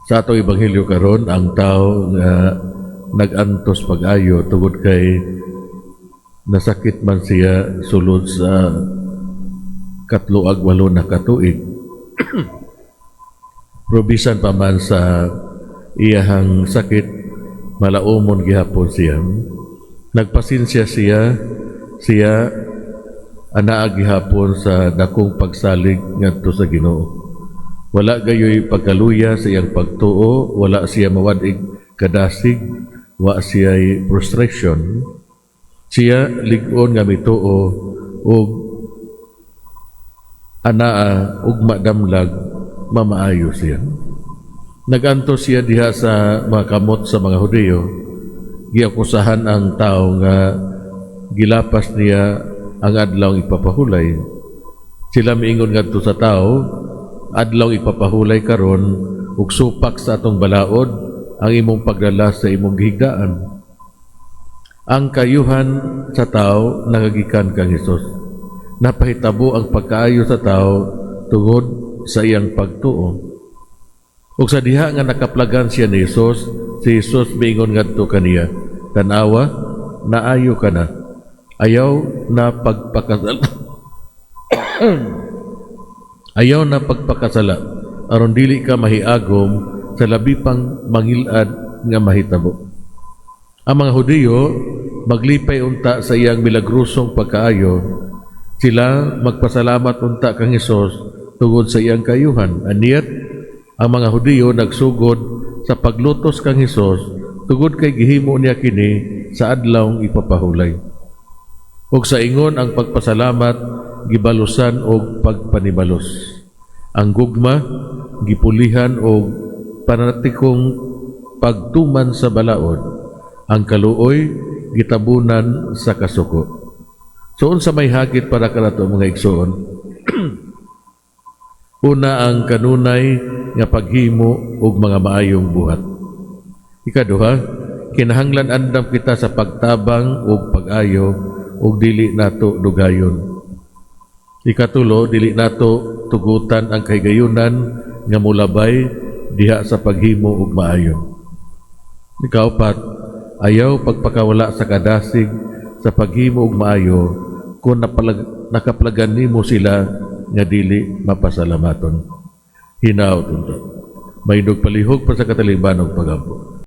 Sa atong ebanghelyo karon, ang tao nga nag-antos pag-ayo tungod kay nasakit man siya sulod sa 3-8 na katuig. Probisan pa man sa iyahang sakit, malaumon gihapon siya. Nagpasinsya siya anaa gihapon sa dakong pagsalig ngadto sa Ginoo. Wala gayoy pagkaluya sa iyang pagtuo, wala siya mawadig kadasig, wa siya frustration. Siya lig-on nga mituo ug anaa ug madamlag mamaayo siya. Nagantos siya diha sa mga kamot sa mga Hudiyo. Giakusahan ang tao nga gilapas niya ang adlaw ipapahulay. Sila miingon ngadto sa tao, adlaw ipapahulay karon ug supak sa atong balaod ang imong pagdala sa imong gihigdaan. Ang kayuhan sa tao nangagikan kang Hesus. Napahitabo ang pagkaayo sa tao tungod sa iyang pagtuo. Ug sa diha nga nakaplagan siya ni Hesus, si Hesus miingon ngadto kaniya, "Tanawa, naayo ka na. Ayaw na pagpakasala." Ayaw na pagpakasala, aron dili ka mahiagom sa labi pang mangilad nga mahitabo. Ang mga Hudiyo maglipay unta sa iyang milagrosong pagkaayo. Sila magpasalamat unta kang Hesus tungod sa iyang kayuhan. Aniyat, ang mga Hudiyo nagsugod sa paglutos kang Hesus tungod kay gihimo niya kini sa adlawng ipapahulay. Ug sa ingon ang pagpasalamat gibalusan og pagpanibalos. Ang gugma gipulihan og panatikong pagtuman sa balaod. Ang kaluoy gitabunan sa kasuko. So unsa may hagit para kanato mga igsoon? Una ang kanunay nga paghimo og mga maayong buhat. Ikaduha, kinahanglan andam kita sa pagtabang og pag-ayo ug dili nato dugayon. Ikatulo, dili nato tugutan ang kahigayunan nga mulabay diha sa paghimo og maayo. Ikaapat, ayaw pagpakawala sa kadasig sa paghimo og maayo kung nakaplagan nimo sila nga dili mapasalamaton. Hinaot unta. May palihog pa sa kataliban og pagampo.